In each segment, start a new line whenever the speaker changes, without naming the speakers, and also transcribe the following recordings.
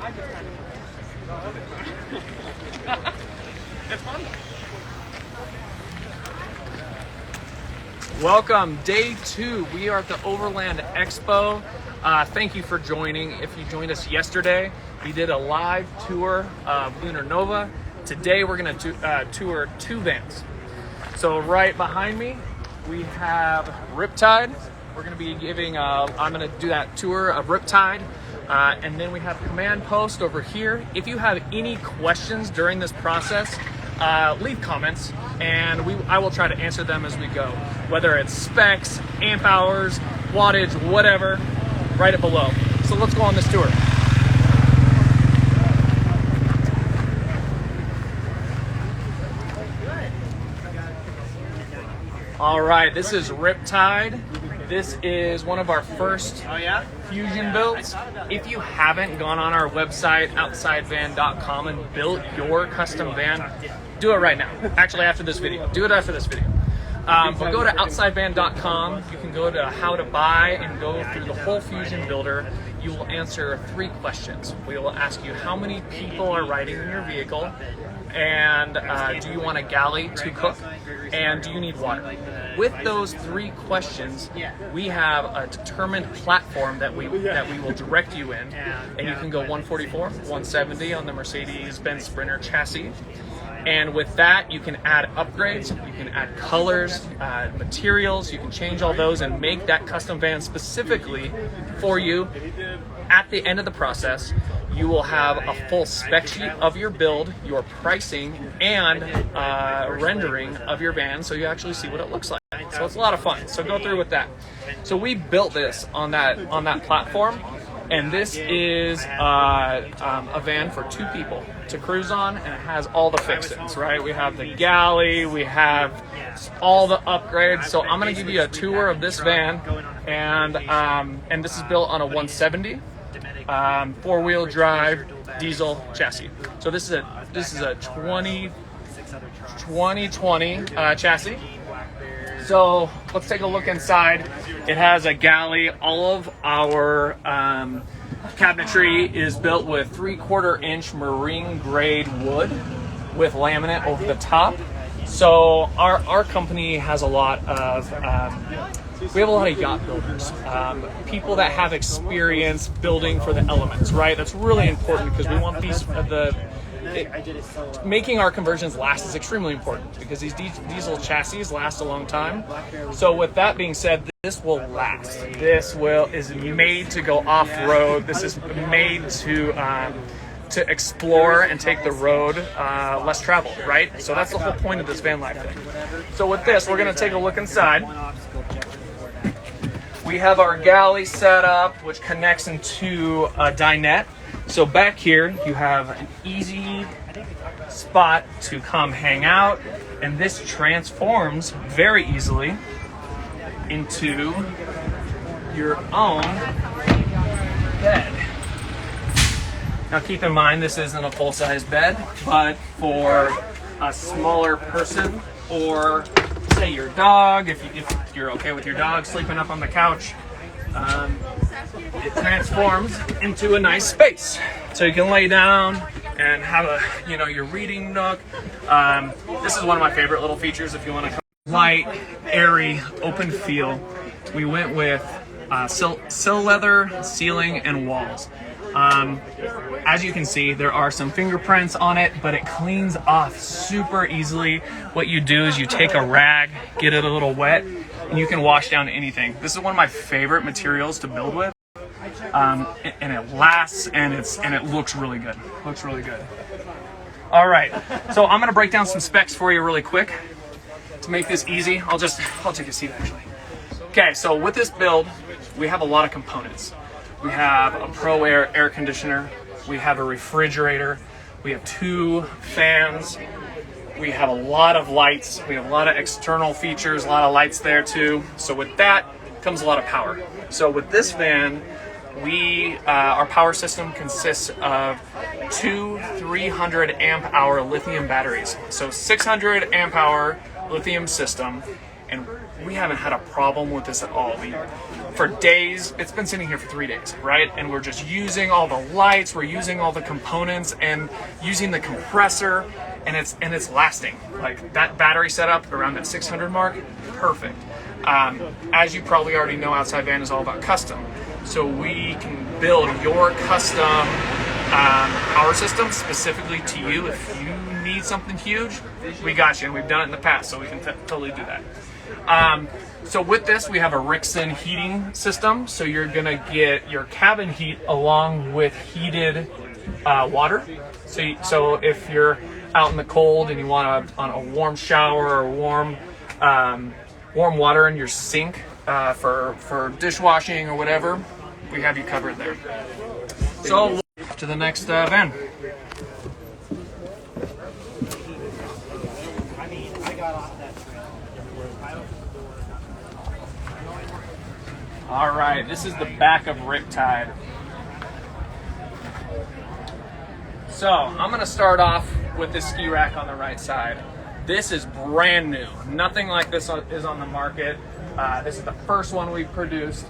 It's fun. Welcome, day 2. We are at the Overland Expo. Thank you for joining. If you joined us yesterday, we did a live tour of Lunar Nova. Today we're going to tour 2 vans. So right behind me, we have Riptide. We're going to be giving, I'm going to do that tour of Riptide. And then we have Command Post over here. If you have any questions during this process, leave comments and I will try to answer them as we go. Whether it's specs, amp hours, wattage, whatever, write it below. So let's go on this tour. All right, this is Riptide. This is one of our first Fusion builds. If you haven't gone on our website, outsidevan.com, and built your custom van, do it right now. Actually, after this video. Do it after this video. But go to outsidevan.com. You can go to how to buy and go through the whole Fusion builder. You will answer 3 questions. We will ask you how many people are riding in your vehicle, and do you want a galley to cook, and do you need water? With those 3 questions, we have a determined platform that we will direct you in, and you can go 144, 170 on the Mercedes-Benz Sprinter chassis. And with that, you can add upgrades, you can add colors, materials, you can change all those and make that custom van specifically for you. At the end of the process, you will have a full spec sheet of your build, your pricing, and rendering of your van, so you actually see what it looks like. So it's a lot of fun. So go through with that. So we built this on that platform, and this is a van for 2 people to cruise on, and it has all the fixings, right? We have the galley, we have all the upgrades. So I'm going to give you a tour of this van, and this is built on a 170. 4-wheel drive diesel chassis. So this is a 2020 chassis. So let's take a look inside. It has a galley. All of our cabinetry is built with 3/4 inch marine grade wood with laminate over the top. So our company has a lot of we have a lot of yacht builders, people that have experience building for the elements, right? That's really important because we want these, making our conversions last is extremely important because these diesel chassis last a long time. So with that being said, this will last. This is made to go off-road. This is made to explore and take the road less traveled, right? So that's the whole point of this van life thing. So with this, we're going to take a look inside. We have our galley set up, which connects into a dinette. So back here, you have an easy spot to come hang out, and this transforms very easily into your own bed. Now keep in mind, this isn't a full-size bed, but for a smaller person, or say your dog, if you're okay with your dog sleeping up on the couch, it transforms into a nice space. So you can lay down and have your reading nook. This is one of my favorite little features if you want to come. Light, airy, open feel. We went with sill leather, ceiling, and walls. As you can see, there are some fingerprints on it, but it cleans off super easily. What you do is you take a rag, get it a little wet, and you can wash down anything. This is one of my favorite materials to build with, and it lasts, and it looks really good. Looks really good. All right, so I'm gonna break down some specs for you really quick to make this easy. I'll take a seat actually. Okay, so with this build, we have a lot of components. We have a Pro Air conditioner, we have a refrigerator, we have 2 fans, we have a lot of lights, we have a lot of external features, a lot of lights there too. So with that comes a lot of power. So with this van, our power system consists of 2 300 amp hour lithium batteries. So 600 amp hour lithium system, and we haven't had a problem with this at all. for days. It's been sitting here for 3 days, right? And we're just using all the lights, we're using all the components and using the compressor, and it's lasting. Like that battery setup around that 600 mark, perfect. As you probably already know, Outside Van is all about custom. So we can build your custom power system specifically to you. If you need something huge, we got you, and we've done it in the past, so we can totally do that. So with this, we have a Rixson heating system. So you're gonna get your cabin heat along with heated water. So if you're out in the cold and you want a warm shower or warm water in your sink for dishwashing or whatever, we have you covered there. So to the next van. All right, this is the back of Riptide. So I'm gonna start off with this ski rack on the right side. This is brand new. Nothing like this is on the market. This is the first one we've produced.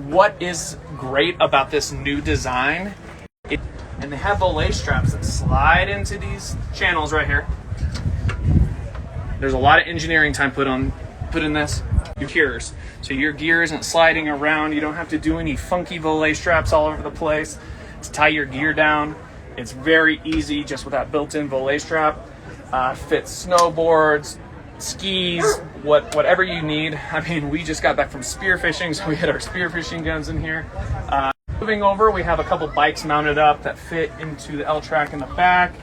What is great about this new design, and they have belay straps that slide into these channels right here. There's a lot of engineering time put in this. Your gears. So your gear isn't sliding around. You don't have to do any funky belay straps all over the place to tie your gear down. It's very easy just with that built-in belay strap. Fits snowboards, skis, whatever you need. I mean, we just got back from spearfishing, so we had our spearfishing guns in here. Moving over, we have a couple bikes mounted up that fit into the L-track in the back.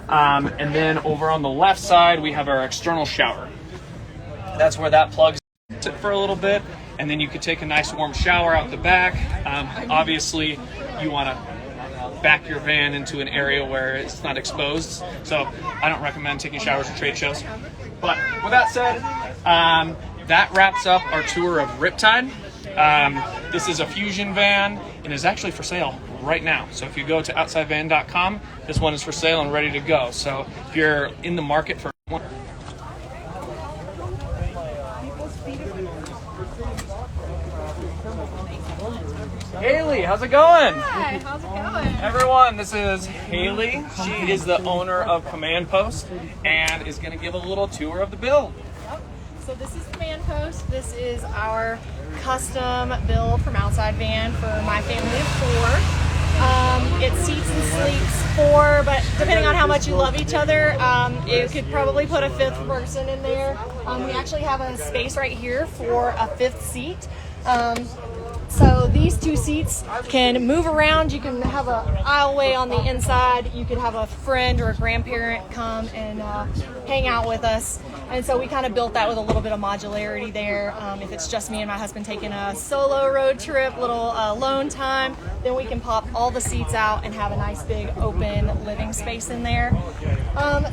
And then over on the left side, we have our external shower. That's where that plugs in for a little bit, and then you could take a nice warm shower out the back. Obviously, you want to back your van into an area where it's not exposed. So I don't recommend taking showers at trade shows. But with that said, that wraps up our tour of Riptide. This is a Fusion van and is actually for sale right now. So if you go to outsidevan.com, this one is for sale and ready to go. So if you're in the market for one. Haley, how's it going?
Hi, how's it going?
Everyone, this is Haley. She is the owner of Command Post and is going to give a little tour of the build.
Yep. So this is Command Post. This is our custom build from Outside Van for my family of 4. It seats and sleeps 4, but depending on how much you love each other, you could probably put a 5th person in there. We actually have a space right here for a 5th seat. So these 2 seats can move around. You can have an aisleway on the inside. You could have a friend or a grandparent come and hang out with us. And so we kind of built that with a little bit of modularity there. If it's just me and my husband taking a solo road trip, little alone time, then we can pop all the seats out and have a nice big open living space in there.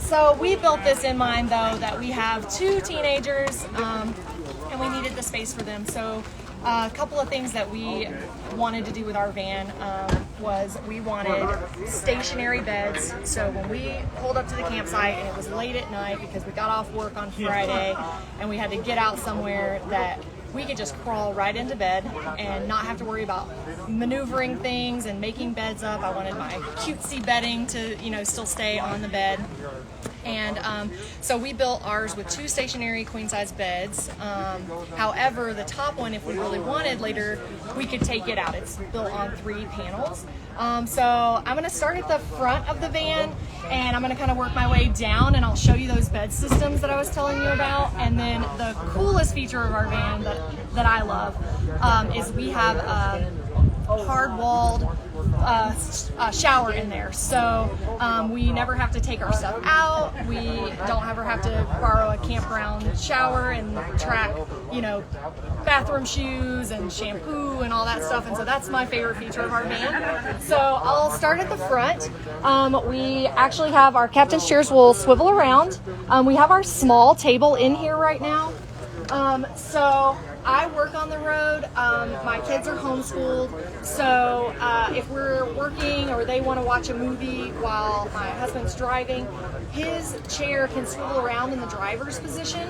So we built this in mind though that we have 2 teenagers and we needed the space for them. So a couple of things that we wanted to do with our van was we wanted stationary beds. So when we pulled up to the campsite and it was late at night because we got off work on Friday and we had to get out somewhere that we could just crawl right into bed and not have to worry about maneuvering things and making beds up. I wanted my cutesy bedding to, still stay on the bed. And so we built ours with 2 stationary queen-size beds. However, the top one, if we really wanted later, we could take it out. It's built on 3 panels. So I'm going to start at the front of the van, and I'm going to kind of work my way down, and I'll show you those bed systems that I was telling you about. And then the coolest feature of our van that I love is we have a hard-walled shower in there, so we never have to take our stuff out. We don't ever have to borrow a campground shower and track, bathroom shoes and shampoo and all that stuff. And so that's my favorite feature of our van. So I'll start at the front. We actually have our captain's chairs will swivel around. We have our small table in here right now. So I work on the road. My kids are homeschooled, so if we're working or they want to watch a movie while my husband's driving, his chair can swivel around in the driver's position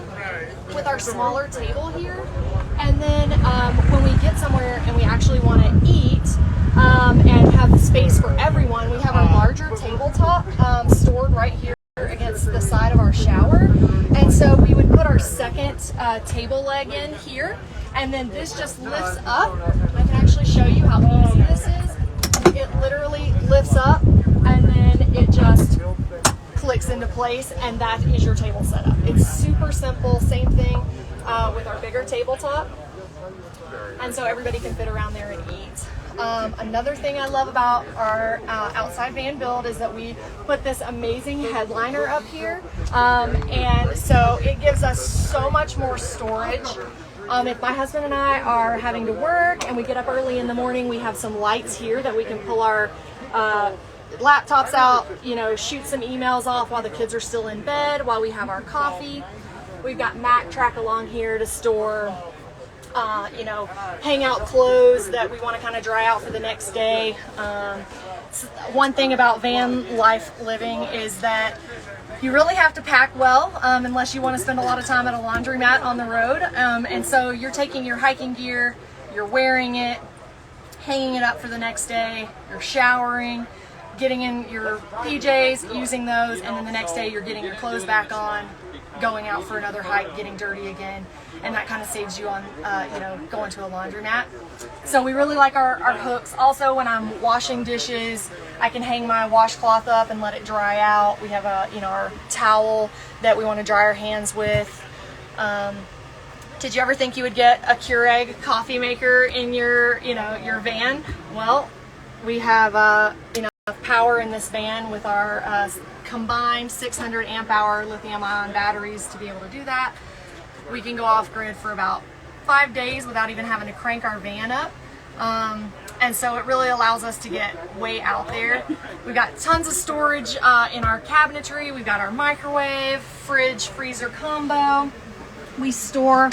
with our smaller table here. And then when we get somewhere and we actually want to eat and have space for everyone, we have our larger tabletop stored right here against the side of our shower. And so we would put our second table leg in here, and then this just lifts up. I can actually show you how easy this is. It literally lifts up and then it just clicks into place, and that is your table setup. It's super simple. Same thing with our bigger tabletop, and so everybody can fit around there and eat. Another thing I love about our outside van build is that we put this amazing headliner up here, and so it gives us so much more storage. If my husband and I are having to work and we get up early in the morning, we have some lights here that we can pull our laptops out, you know, shoot some emails off while the kids are still in bed, while we have our coffee. We've got Mac Track along here to store you know, hang out clothes that we want to kind of dry out for the next day. One thing about van life living is that you really have to pack well, unless you want to spend a lot of time at a laundromat on the road. And so you're taking your hiking gear, you're wearing it, hanging it up for the next day, you're showering, getting in your PJs, using those, and then the next day you're getting your clothes back on, going out for another hike, getting dirty again, and that kind of saves you on, you know, going to a laundromat. So we really like our hooks. Also, when I'm washing dishes, I can hang my washcloth up and let it dry out. We have a, you know, our towel that we want to dry our hands with. Did you ever think you would get a Keurig coffee maker in your, you know, your van? Well, we have, you know, power in this van with our combined 600 amp hour lithium ion batteries to be able to do that. We can go off grid for about 5 days without even having to crank our van up. And so it really allows us to get way out there. We've got tons of storage in our cabinetry. We've got our microwave, fridge, freezer combo. We store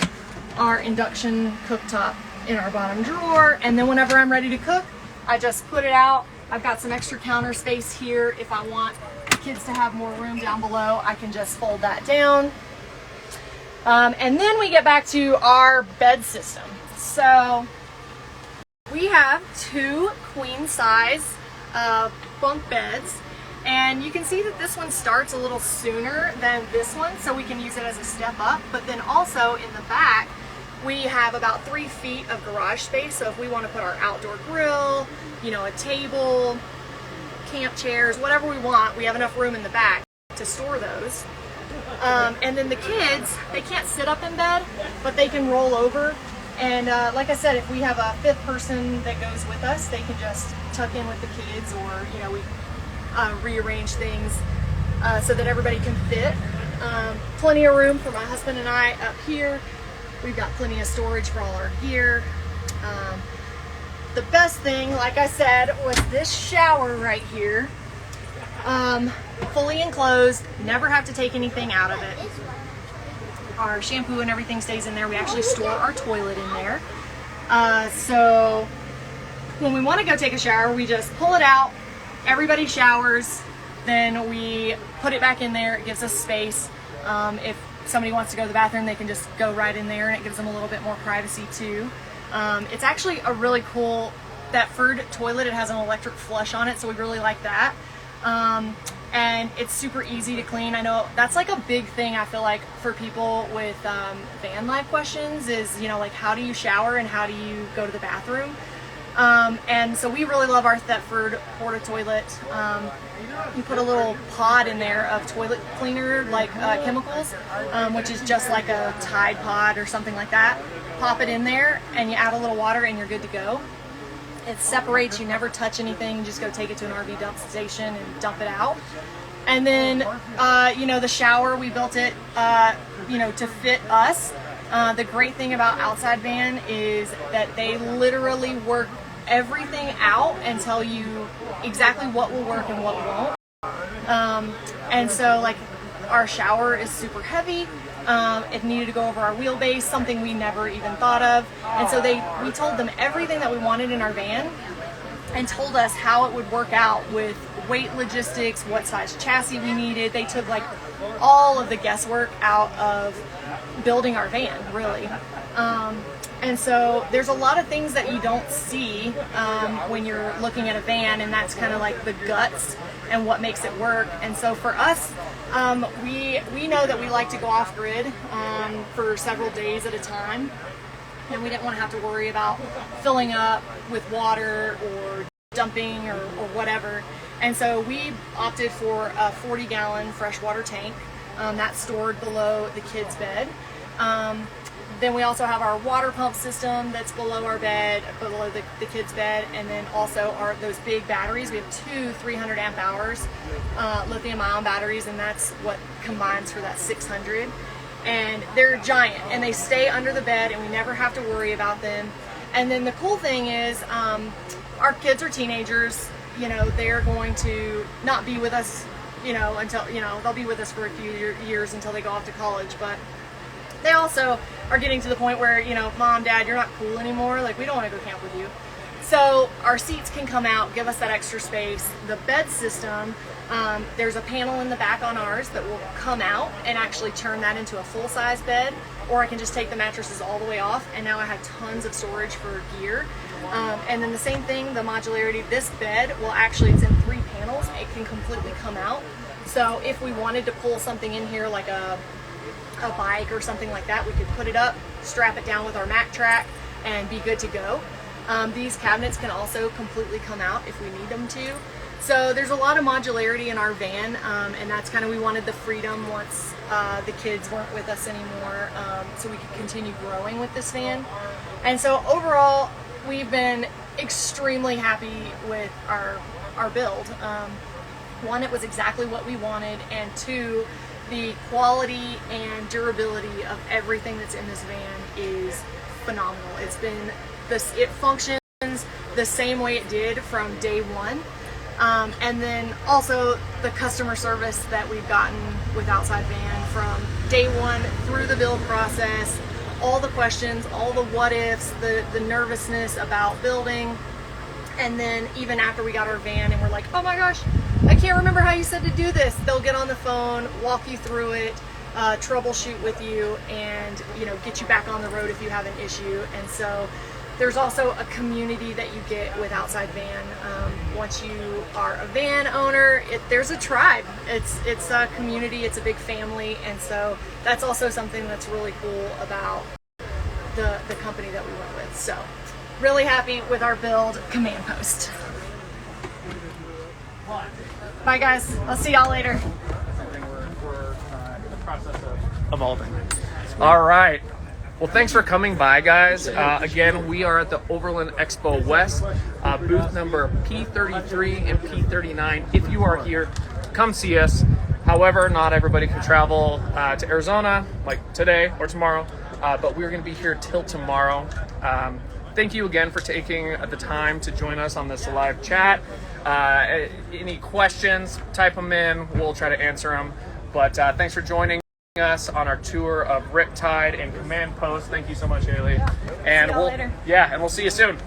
our induction cooktop in our bottom drawer, and then whenever I'm ready to cook, I just put it out. I've got some extra counter space here. If I want the kids to have more room down below, I can just fold that down. And then we get back to our bed system. So we have 2 queen size bunk beds, and you can see that this one starts a little sooner than this one, so we can use it as a step up. But then also in the back, we have about 3 feet of garage space. So if we want to put our outdoor grill, you know, a table, camp chairs, whatever we want, we have enough room in the back to store those. And then the kids, they can't sit up in bed, but they can roll over. And like I said, if we have a 5th person that goes with us, they can just tuck in with the kids, or, you know, we rearrange things so that everybody can fit. Plenty of room for my husband and I up here. We've got plenty of storage for all our gear. The best thing, like I said, was this shower right here. Fully enclosed, never have to take anything out of it. Our shampoo and everything stays in there. We actually store our toilet in there. So when we want to go take a shower, we just pull it out, everybody showers, then we put it back in there. It gives us space. If somebody wants to go to the bathroom, they can just go right in there, and it gives them a little bit more privacy too. It's actually a really cool, that Ferd toilet, it has an electric flush on it, so we really like that. And it's super easy to clean. I know that's like a big thing, I feel like, for people with van life questions is, you know, like, how do you shower and how do you go to the bathroom? And so we really love our Thetford Porta toilet. You put a little pod in there of toilet cleaner, like chemicals, which is just like a Tide pod or something like that. Pop it in there and you add a little water and you're good to go. It separates, you never touch anything, you just go take it to an RV dump station and dump it out. And then, you know, the shower, we built it, you know, to fit us. The great thing about Outside Van is that they literally work everything out and tell you exactly what will work and what won't. And so, like, our shower is super heavy. It needed to go over our wheelbase, something we never even thought of. And so we told them everything that we wanted in our van, and told us how it would work out with weight logistics, what size chassis we needed. They took like all of the guesswork out of building our van, really. And so there's a lot of things that you don't see when you're looking at a van, and that's kind of like the guts and what makes it work. And so for us, we know that we like to go off grid for several days at a time, and we didn't want to have to worry about filling up with water or dumping or whatever. And so we opted for a 40-gallon freshwater tank that's stored below the kids' bed. Then we also have our water pump system that's below our bed, below the kids' bed, and then also those big batteries. We have two 300 amp hours lithium-ion batteries, and that's what combines for that 600. And they're giant, and they stay under the bed, and we never have to worry about them. And then the cool thing is, our kids are teenagers. You know, they're going to not be with us, you know, until, you know, they'll be with us for a few years until they go off to college, but they also are getting to the point where, you know, Mom, Dad, you're not cool anymore. Like, we don't want to go camp with you. So our seats can come out, give us that extra space. The bed system, there's a panel in the back on ours that will come out and actually turn that into a full-size bed, or I can just take the mattresses all the way off, and now I have tons of storage for gear. And then the same thing, the modularity, this bed will actually, it's in 3 panels. It can completely come out. So if we wanted to pull something in here like a bike or something like that, we could put it up, strap it down with our Mac track, and be good to go. These cabinets can also completely come out if we need them to. So there's a lot of modularity in our van, and that's kind of, we wanted the freedom once the kids weren't with us anymore, so we could continue growing with this van. And so overall, we've been extremely happy with our build. One, it was exactly what we wanted, and two, the quality and durability of everything that's in this van is phenomenal. It functions the same way it did from day one. And then also the customer service that we've gotten with Outside Van from day one through the build process, all the questions, all the what ifs, the nervousness about building. And then even after we got our van and we're like, oh my gosh, I can't remember how you said to do this. They'll get on the phone, walk you through it, troubleshoot with you, and, you know, get you back on the road if you have an issue. And so there's also a community that you get with Outside Van. Once you are a van owner, there's a tribe. It's a community, it's a big family, and so that's also something that's really cool about the company that we went with. So really happy with our build. Command Post. Bye guys, I'll see y'all later.
We're in the process of evolving. All right. Well, thanks for coming by, guys. Again, we are at the Overland Expo West, booth number P33 and P39. If you are here, come see us. However, not everybody can travel to Arizona, like today or tomorrow, but we're going to be here till tomorrow. Thank you again for taking the time to join us on this live chat. Any questions, type them in. We'll try to answer them. But thanks for joining us on our tour of Riptide and Command Post. Thank you so much, Haley.
Yeah.
And
See y'all later.
Yeah, and we'll see you soon.